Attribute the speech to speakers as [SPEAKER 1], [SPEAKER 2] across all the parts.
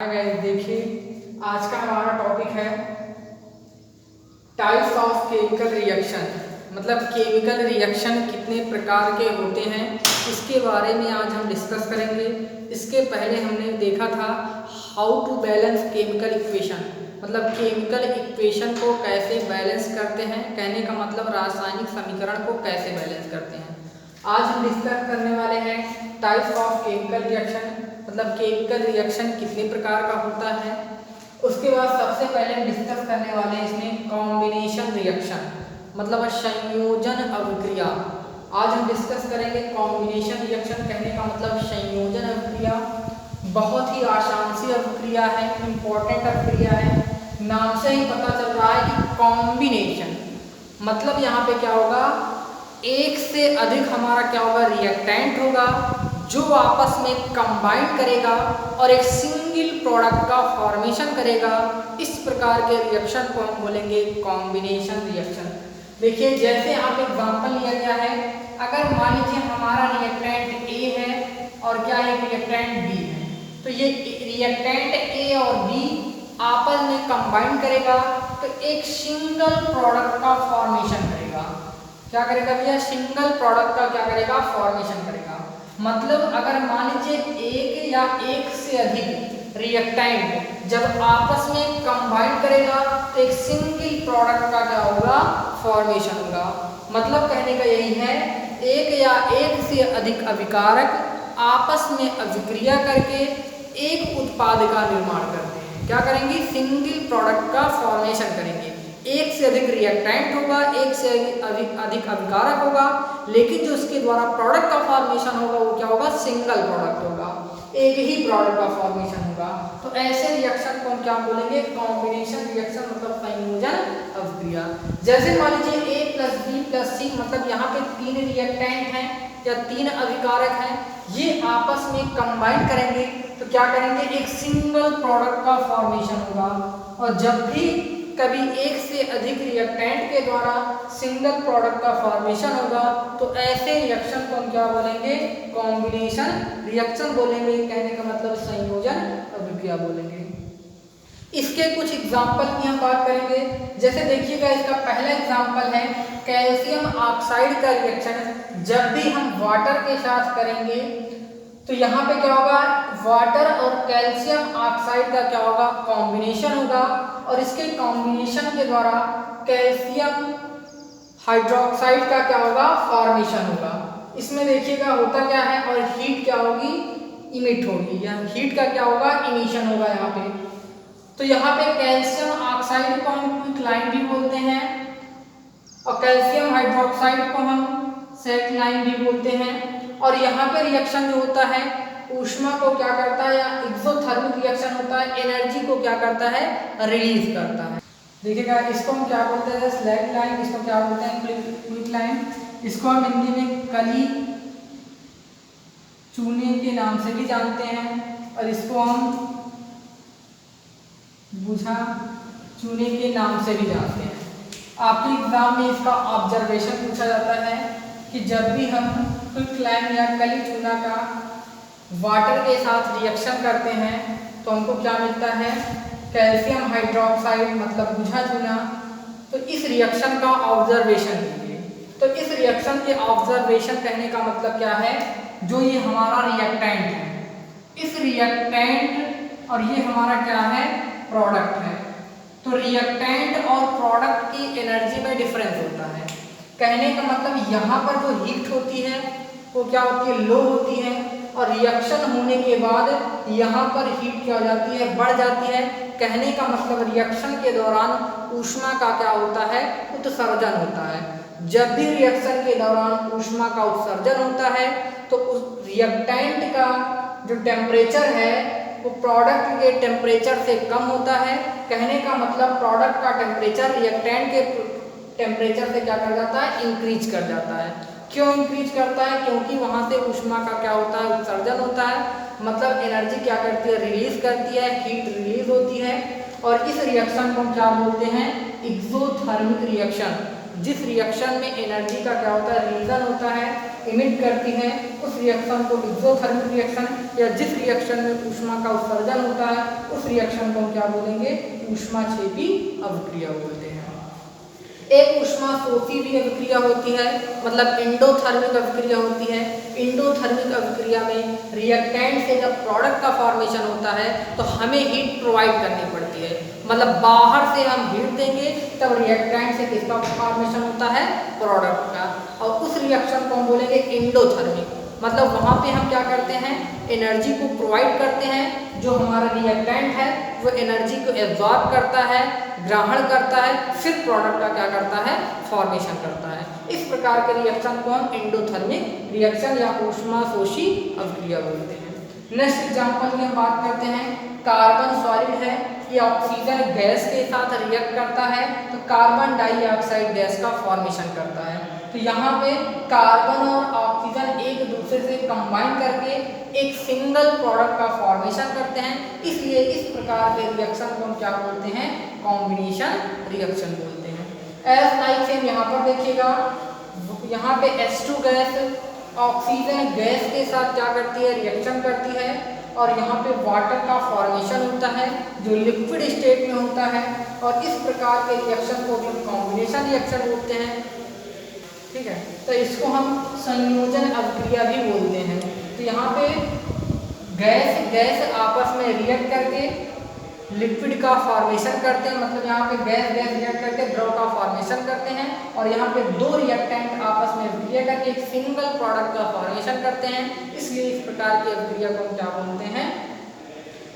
[SPEAKER 1] Guys देखिए, आज का हमारा टॉपिक है टाइप्स ऑफ केमिकल रिएक्शन। मतलब केमिकल रिएक्शन कितने प्रकार के होते हैं, इसके बारे में आज हम डिस्कस करेंगे। इसके पहले हमने देखा था how to balance chemical equation, मतलब केमिकल इक्वेशन को कैसे बैलेंस करते हैं, कहने का मतलब रासायनिक समीकरण को कैसे बैलेंस करते हैं। आज हम डिस्कस करने वाले हैं टाइप्स ऑफ केमिकल रिएक्शन, मतलब केमिकल रिएक्शन कितने प्रकार का होता है। उसके बाद सबसे पहले हम डिस्कस करने वाले हैं इसमें कॉम्बिनेशन रिएक्शन, मतलब संयोजन अभिक्रिया। आज हम डिस्कस करेंगे कॉम्बिनेशन रिएक्शन, कहने का मतलब संयोजन अभिक्रिया। बहुत ही आसान सी अभिक्रिया है, इंपॉर्टेंट अभिक्रिया है। नाम से ही पता चल रहा है कि कॉम्बिनेशन मतलब यहाँ पे क्या होगा, एक से अधिक हमारा क्या होगा, रिएक्टेंट होगा जो आपस में कंबाइन करेगा और एक सिंगल प्रोडक्ट का फॉर्मेशन करेगा। इस प्रकार के रिएक्शन को हम बोलेंगे कॉम्बिनेशन रिएक्शन। देखिए जैसे यहाँ पे एग्जांपल लिया गया है, अगर मान लीजिए हमारा रिएक्टेंट ए है और क्या है, रिएक्टेंट बी है, तो ये रिएक्टेंट ए और बी आपस में कंबाइन करेगा तो एक सिंगल प्रोडक्ट का फॉर्मेशन करेगा। क्या करेगा भैया, सिंगल प्रोडक्ट का क्या करेगा, फॉर्मेशन करेगा। मतलब अगर मान लीजिए एक या एक से अधिक रिएक्टेंट जब आपस में कंबाइन करेगा तो एक सिंगल प्रोडक्ट का क्या होगा, फॉर्मेशन होगा। मतलब कहने का यही है, एक या एक से अधिक अभिकारक आपस में अभिक्रिया करके एक उत्पाद का निर्माण करते हैं। क्या करेंगे, सिंगल प्रोडक्ट का फॉर्मेशन करेंगे। एक से अधिक रिएक्टेंट होगा, एक से अधिक अभिकारक होगा, लेकिन जो उसके द्वारा प्रोडक्ट का फॉर्मेशन होगा वो क्या होगा, सिंगल प्रोडक्ट होगा, एक ही प्रोडक्ट का फॉर्मेशन होगा। तो ऐसे रिएक्शन को हम क्या बोलेंगे, कॉम्बिनेशन रिएक्शन, मतलब संयोजन अभिक्रिया। जैसे मान लीजिए ए प्लस बी प्लस सी, मतलब यहाँ पे तीन रिएक्टेंट हैं या तीन अभिकारक हैं, ये आपस में कंबाइन करेंगे तो क्या करेंगे, एक सिंगल प्रोडक्ट का फॉर्मेशन होगा। और जब भी कभी एक से अधिक रिएक्टेंट के द्वारा सिंगल प्रोडक्ट का फॉर्मेशन होगा तो ऐसे रिएक्शन को हम क्या बोलेंगे, कॉम्बिनेशन रिएक्शन बोलेंगे। कहने का मतलब संयोजन अभिक्रिया बोलेंगे। इसके कुछ एग्जाम्पल की हम बात करेंगे। जैसे देखिएगा, इसका पहला एग्जाम्पल है कैल्शियम ऑक्साइड का रिएक्शन। जब भी हम वाटर के साथ करेंगे तो यहाँ पे क्या होगा, वाटर और कैल्शियम ऑक्साइड का क्या होगा, कॉम्बिनेशन होगा। और इसके कॉम्बिनेशन के द्वारा कैल्शियम हाइड्रोक्साइड का क्या होगा, फॉर्मेशन होगा। इसमें देखिएगा होता क्या है, और हीट क्या होगी, इमिट होगी, या हीट का क्या होगा, इमिशन होगा यहाँ पे। तो यहाँ पे कैल्शियम ऑक्साइड को हम क्विकलाइन भी बोलते हैं और कैल्शियम हाइड्रोक्साइड को हम सेटलाइन भी बोलते हैं। और यहाँ पे रिएक्शन जो होता है ऊष्मा को क्या करता है, या एक्सोथर्मिक रिएक्शन होता है, एनर्जी को क्या करता है, रिलीज करता है। देखिएगा इसको हम क्या बोलते हैं, स्लैग लाइन, इसको क्या बोलते हैं, क्विक लाइन। इसको हम हिंदी में कली चूने के नाम से भी जानते हैं और इसको हम बुझा चूने के नाम से भी जानते हैं। आपके एग्जाम में इसका ऑब्जर्वेशन पूछा जाता है कि जब भी हम क्विक लाइन या कली चूना का वाटर के साथ रिएक्शन करते हैं तो हमको क्या मिलता है, कैल्शियम हाइड्रोक्साइड, मतलब बुझा चूना। तो इस रिएक्शन का ऑब्जर्वेशन कीजिए। तो इस रिएक्शन के ऑब्जर्वेशन कहने का मतलब क्या है, जो ये हमारा रिएक्टेंट है, इस रिएक्टेंट और ये हमारा क्या है, प्रोडक्ट है। तो रिएक्टेंट और प्रोडक्ट की एनर्जी में डिफरेंस होता है। कहने का मतलब यहाँ पर जो हीट होती है वो क्या होती है, लो होती है, और रिएक्शन होने के बाद यहाँ पर हीट क्या हो जाती है, बढ़ जाती है। कहने का मतलब रिएक्शन के दौरान ऊष्मा का क्या होता है, उत्सर्जन होता है। जब भी रिएक्शन के दौरान ऊष्मा का उत्सर्जन होता है तो उस रिएक्टेंट का जो टेम्परेचर है वो प्रोडक्ट के टेम्परेचर से कम होता है। कहने का मतलब प्रोडक्ट का टेम्परेचर रिएक्टेंट के टेम्परेचर से क्या कर जाता है, इंक्रीज कर जाता है। क्यों इंक्रीज करता है, क्योंकि वहां से ऊष्मा का क्या होता है, उत्सर्जन होता है। मतलब एनर्जी क्या करती है, रिलीज करती है, हीट रिलीज होती है। और इस रिएक्शन को हम क्या बोलते हैं, एक्सोथर्मिक रिएक्शन। जिस रिएक्शन में एनर्जी का क्या होता है, रिलीजन होता है इमिट करती हैं उस रिएक्शन को एक्सोथर्मिक रिएक्शन, या जिस रिएक्शन में ऊष्मा का उत्सर्जन होता है उस रिएक्शन को हम क्या बोलेंगे, ऊष्माक्षेपी अभिक्रिया बोलते हैं। एक ऊष्माशोषी भी अभिक्रिया होती है, मतलब एंडोथर्मिक अभिक्रिया होती है। एंडोथर्मिक अभिक्रिया में रिएक्टेंट से जब प्रोडक्ट का फॉर्मेशन होता है तो हमें हीट प्रोवाइड करनी पड़ती है, मतलब बाहर से हम हीट देंगे तब रिएक्टेंट से किसका फॉर्मेशन होता है, प्रोडक्ट का, और उस रिएक्शन को हम बोलेंगे एंडोथर्मिक। मतलब वहाँ पे हम क्या करते हैं, एनर्जी को प्रोवाइड करते हैं, जो हमारा रिएक्टेंट है वो एनर्जी को एब्जॉर्ब करता है, ग्रहण करता है, फिर प्रोडक्ट का क्या करता है, फॉर्मेशन करता है। इस प्रकार के रिएक्शन को हम एंडोथर्मिक रिएक्शन या ऊष्माशोषी अभिक्रिया बोलते हैं। नेक्स्ट एग्जांपल में हम बात करते हैं, कार्बन सॉलिड है, ये ऑक्सीजन गैस के साथ रिएक्ट करता है तो कार्बन डाइऑक्साइड गैस का फॉर्मेशन करता है। तो यहाँ पे कार्बन और ऑक्सीजन एक दूसरे से कंबाइन करके एक सिंगल प्रोडक्ट का फॉर्मेशन करते हैं, इसलिए इस प्रकार के रिएक्शन को हम क्या बोलते हैं, कॉम्बिनेशन रिएक्शन बोलते हैं। एज लाइक सेम यहाँ पर देखिएगा, यहाँ पे H2 गैस ऑक्सीजन गैस के साथ क्या करती है, रिएक्शन करती है, और यहाँ पे वाटर का फॉर्मेशन होता है जो लिक्विड स्टेट में होता है, और इस प्रकार के रिएक्शन को भी हम कॉम्बिनेशन रिएक्शन बोलते हैं। ठीक है, तो इसको हम संयोजन अभिक्रिया भी बोलते हैं। तो यहाँ पे गैस आपस में रिएक्ट करके लिक्विड का फॉर्मेशन करते हैं, मतलब यहाँ पे गैस रिएक्ट करके द्रव का फॉर्मेशन करते हैं, और यहाँ पे दो रिएक्टेंट आपस में अभिक्रिया करके एक सिंगल प्रोडक्ट का फॉर्मेशन करते हैं, इसलिए इस प्रकार की अभिक्रिया को हम क्या बोलते हैं,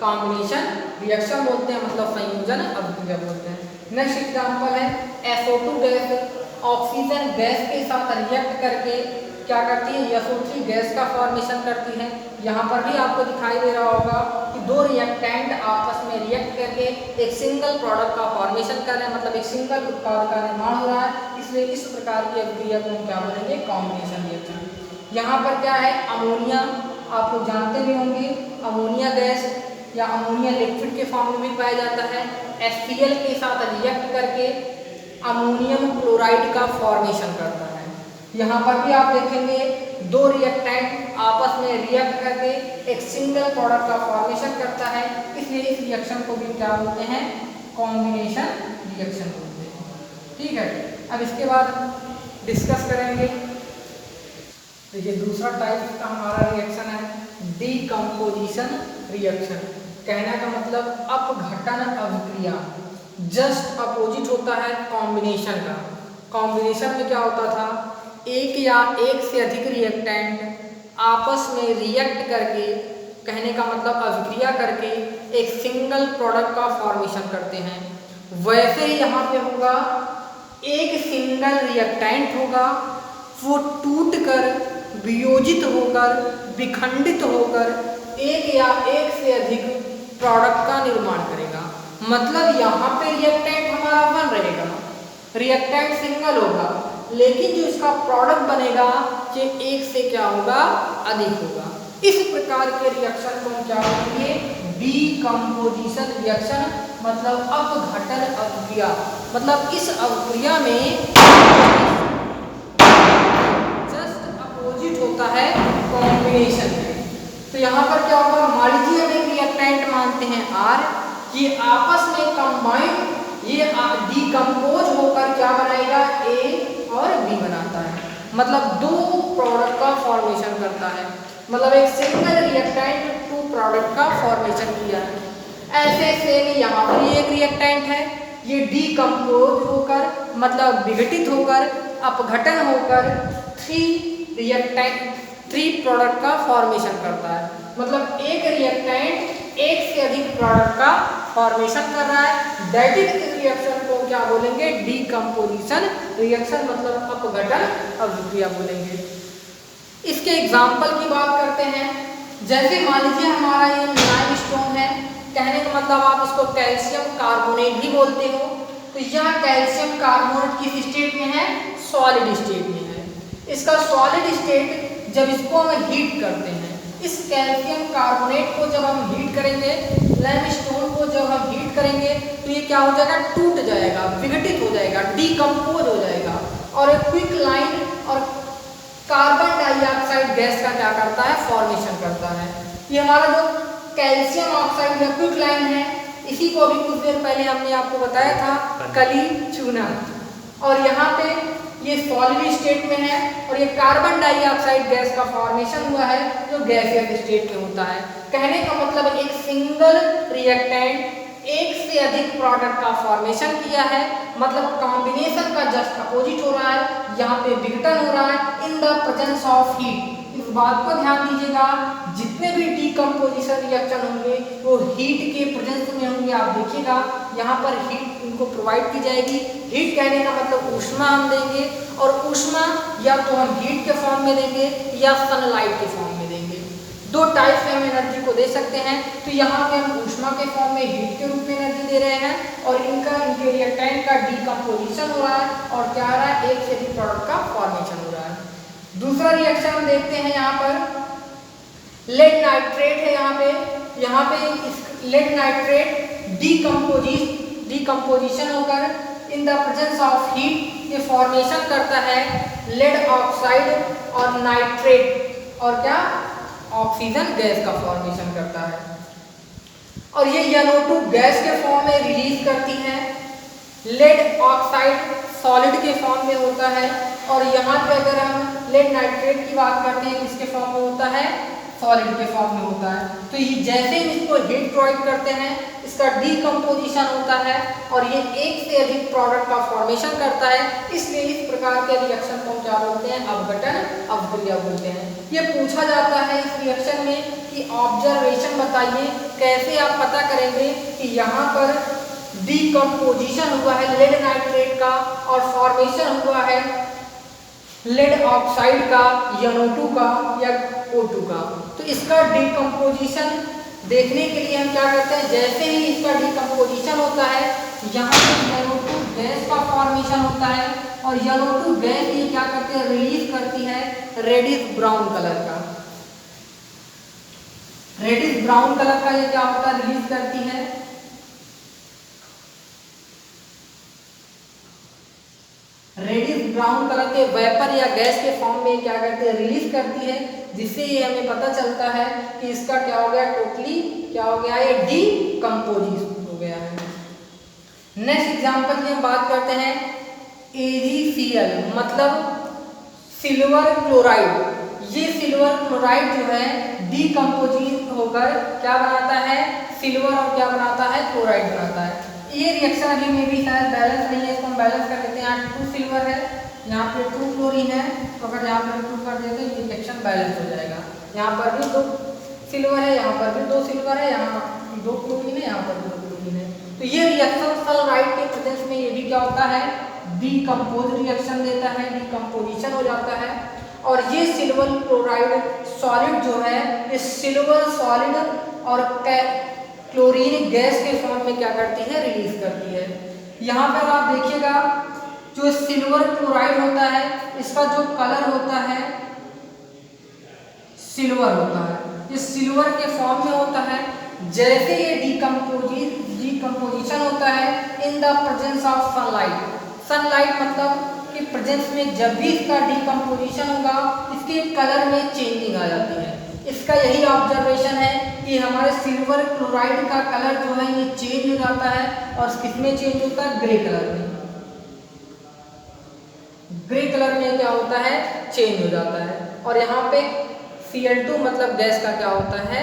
[SPEAKER 1] कॉम्बिनेशन रिएक्शन बोलते हैं, मतलब संयोजन अभिक्रिया बोलते हैं। नेक्स्ट एग्जांपल है, SO2 गैस ऑक्सीजन गैस के साथ रिएक्ट करके क्या करती है, SO3 गैस का फॉर्मेशन करती है। यहाँ पर भी आपको दिखाई दे रहा होगा कि दो रिएक्टेंट आपस में रिएक्ट करके एक सिंगल प्रोडक्ट का फॉर्मेशन कर रहे हैं, मतलब एक सिंगल उत्पाद का निर्माण हो रहा है, इसलिए इस प्रकार की अभिक्रिया को हम क्या बोलेंगे, कॉम्बिनेशन रिएक्शन। यहाँ पर क्या है, अमोनिया, आप लोग जानते भी होंगे, अमोनिया गैस या अमोनिया लिक्विड के फॉर्म में भी पाया जाता है, HCl के साथ रिएक्ट करके अमोनियम क्लोराइड का फॉर्मेशन करता है। यहाँ पर भी आप देखेंगे दो रिएक्टेंट आपस में रिएक्ट करके एक सिंगल प्रोडक्ट का फॉर्मेशन करता है, इसलिए इस रिएक्शन को भी क्या बोलते हैं, कॉम्बिनेशन रिएक्शन बोलते हैं। ठीक है, अब इसके बाद डिस्कस करेंगे। देखिए दूसरा टाइप का हमारा रिएक्शन है डीकम्पोजिशन रिएक्शन। कहने का मतलब अपघटन अभिक्रिया, जस्ट अपोजिट होता है कॉम्बिनेशन का। कॉम्बिनेशन में क्या होता था, एक या एक से अधिक रिएक्टेंट आपस में रिएक्ट करके, कहने का मतलब अभिक्रिया करके एक सिंगल प्रोडक्ट का फॉर्मेशन करते हैं। वैसे ही यहाँ पे होगा, एक सिंगल रिएक्टेंट होगा, वो टूटकर वियोजित होकर विखंडित होकर एक या एक से अधिक प्रोडक्ट का निर्माण करेगा। मतलब यहाँ पे रिएक्टेंट हमारा वन रहेगा, रिएक्टेंट सिंगल होगा, लेकिन जो इसका प्रोडक्ट बनेगा ये एक से क्या होगा, अधिक होगा। इस प्रकार के रिएक्शन को हम क्या बोलेंगे, डीकम्पोजिशन रिएक्शन, मतलब अपघटन अभिक्रिया। मतलब इस अभिक्रिया में जस्ट अपोजिट होता है कॉम्बिनेशन में। तो यहाँ पर क्या होगा, मान लीजिए हम एक रिएक्टेंट मानते हैं R, ये आपस में कंबाइन, ये डीकम्पोज होकर क्या बनाएगा, A और B बनाता है, मतलब दो प्रोडक्ट का फॉर्मेशन करता है। मतलब एक सिंगल रिएक्टेंट टू प्रोडक्ट का फॉर्मेशन किया है। ऐसे सेम यहाँ पर ये एक रिएक्टेंट है, ये डीकम्पोज होकर, मतलब विघटित होकर, अपघटन होकर थ्री प्रोडक्ट का फॉर्मेशन करता है। मतलब एक रिएक्टेंट एक से अधिक प्रोडक्ट का फॉर्मेशन कर रहा है, दैट इज इस रिएक्शन को क्या बोलेंगे, डीकम्पोजिशन रिएक्शन, मतलब अपघटन अभिक्रिया बोलेंगे। इसके एग्जाम्पल की बात करते हैं। जैसे मान लीजिए हमारा ये लाइमस्टोन है, कहने का मतलब आप इसको कैल्शियम कार्बोनेट भी बोलते हो। तो यह कैल्शियम कार्बोनेट किस स्टेट में है, सॉलिड स्टेट में है। इसका सॉलिड स्टेट जब इसको हम हीट करते हैं, इस कैल्शियम कार्बोनेट को जब हम हीट करेंगे, लाइमस्टोन को जब हम हीट करेंगे, तो ये क्या हो जाएगा, टूट जाएगा, विघटित हो जाएगा, डीकम्पोज हो जाएगा, और एक क्विक लाइन और कार्बन डाइऑक्साइड गैस का क्या करता है, फॉर्मेशन करता है। ये हमारा जो कैल्शियम ऑक्साइड या क्विकलाइन है, इसी को अभी कुछ देर पहले हमने आपको बताया था कली चूना, और यहाँ पे ये सॉलिड स्टेट में है और ये कार्बन डाइऑक्साइड गैस का फॉर्मेशन हुआ है जो गैसियस स्टेट में होता है। कहने का मतलब एक सिंगल रिएक्टेंट एक से अधिक प्रोडक्ट का फॉर्मेशन किया है, मतलब कॉम्बिनेशन का जस्ट अपोजिट हो रहा है, यहाँ पे विघटन हो रहा है in the presence of heat. इस बात को ध्यान दीजिएगा, जितने भी डीकम्पोजिशन रिएक्शन होंगे वो हीट के प्रेजेंस में होंगे। आप देखिएगा यहाँ पर हीट इनको प्रोवाइड की जाएगी। हीट कहने का मतलब ऊष्मा हम देंगे, और ऊष्मा या तो हम हीट के फॉर्म में देंगे या सनलाइट के फॉर्म में देंगे। दो टाइप से हम एनर्जी को दे सकते हैं। तो यहाँ पे हम ऊष्मा के फॉर्म में हीट के रूप में एनर्जी दे रहे हैं, और इनके रिएक्टेंट का डीकम्पोजिशन हो रहा है और क्या हो रहा है, एक से अधिक प्रोडक्ट का फॉर्मेशन हो रहा है। दूसरा रिएक्शन हम देखते हैं, यहाँ पर लेड नाइट्रेट है। यहाँ पे लेड नाइट्रेट डीकम्पोजिशन होकर in the presence of heat ये फॉर्मेशन करता है लेड ऑक्साइड और नाइट्रेट, और क्या, ऑक्सीजन गैस का फॉर्मेशन करता है, और ये NO2 गैस के फॉर्म में रिलीज करती है। लेड ऑक्साइड सॉलिड के फॉर्म में होता है, और यहाँ पे अगर हम लेड नाइट्रेट की बात करते हैं किसके फॉर्म में होता है, सॉलिड के फॉर्म में होता है। तो ये जैसे ही इसको हीट प्रोवाइड करते हैं इसका डीकम्पोजिशन होता है और ये एक से अधिक प्रोडक्ट का फॉर्मेशन करता है। इसलिए इस प्रकार के रिएक्शन को हम क्या बोलते हैं, अपघटन अवक्रिया बोलते हैं। ये पूछा जाता है इस रिएक्शन में कि ऑब्जर्वेशन बताइए, कैसे आप पता करेंगे कि यहाँ पर डीकम्पोजिशन हुआ है लेड नाइट्रेट का और फॉर्मेशन हुआ है लेड ऑक्साइड का, NO2 का या O2 का। तो इसका डीकम्पोजिशन देखने के लिए हम क्या करते हैं, जैसे ही इसका डीकम्पोजिशन होता है यहाँ पे NO2 गैस का फॉर्मेशन होता है, और NO2 गैस ये क्या करते हैं, रिलीज करती है रेडिश ब्राउन कलर का। रेडिश ब्राउन कलर का ये क्या होता है, रिलीज करती है। रेडिश ब्राउन कलर के वेपर या गैस के फॉर्म में क्या करती है, रिलीज करती है, जिससे ये हमें पता चलता है कि इसका क्या हो गया, टोटली क्या हो गया, ये डीकम्पोजिशन हो गया है। नेक्स्ट एग्जांपल की हम बात करते हैं AgCl, मतलब सिल्वर क्लोराइड। ये सिल्वर क्लोराइड जो है डीकम्पोजिट होकर क्या बनाता है, सिल्वर, और क्या बनाता है, क्लोराइड बनाता है। ये रिएक्शन अभी में भी शायद बैलेंस नहीं है, इसको हम बैलेंस कर देते हैं। यहाँ 2 सिल्वर है, यहाँ पे 2 क्लोरीन है, तो अगर यहाँ पर 2 कर देते हैं ये रिएक्शन बैलेंस हो जाएगा। यहाँ पर भी 2 सिल्वर है, यहाँ पर भी 2 सिल्वर है, यहाँ 2 क्लोरीन है, यहाँ पर 2 क्लोरीन है। तो ये रिएक्शन सल्फाइड के प्रेजेंस में ये भी क्या होता है, डीकम्पोज रिएक्शन देता है, डीकम्पोजिशन हो जाता है। और ये सिल्वर क्लोराइड सॉलिड जो है, ये सिल्वर सॉलिड और क्लोरीन गैस के फॉर्म में क्या करती है, रिलीज करती है। यहाँ पर आप देखिएगा जो सिल्वर क्लोराइड होता है इसका जो कलर होता है सिल्वर होता है, ये सिल्वर के फॉर्म में होता है। जैसे ये डीकम्पोजिशन होता है in the presence of sunlight, sunlight मतलब कि प्रेजेंस में जब भी इसका डीकम्पोजिशन होगा इसके कलर में चेंजिंग आ जाती है। इसका यही ऑब्जर्वेशन है कि हमारे सिल्वर क्लोराइड का कलर जो है ये चेंज हो जाता है, और किसमें चेंज होता है, ग्रे कलर में। ग्रे कलर में क्या होता है, चेंज हो जाता है। और यहाँ पे Cl2 मतलब गैस का क्या होता है,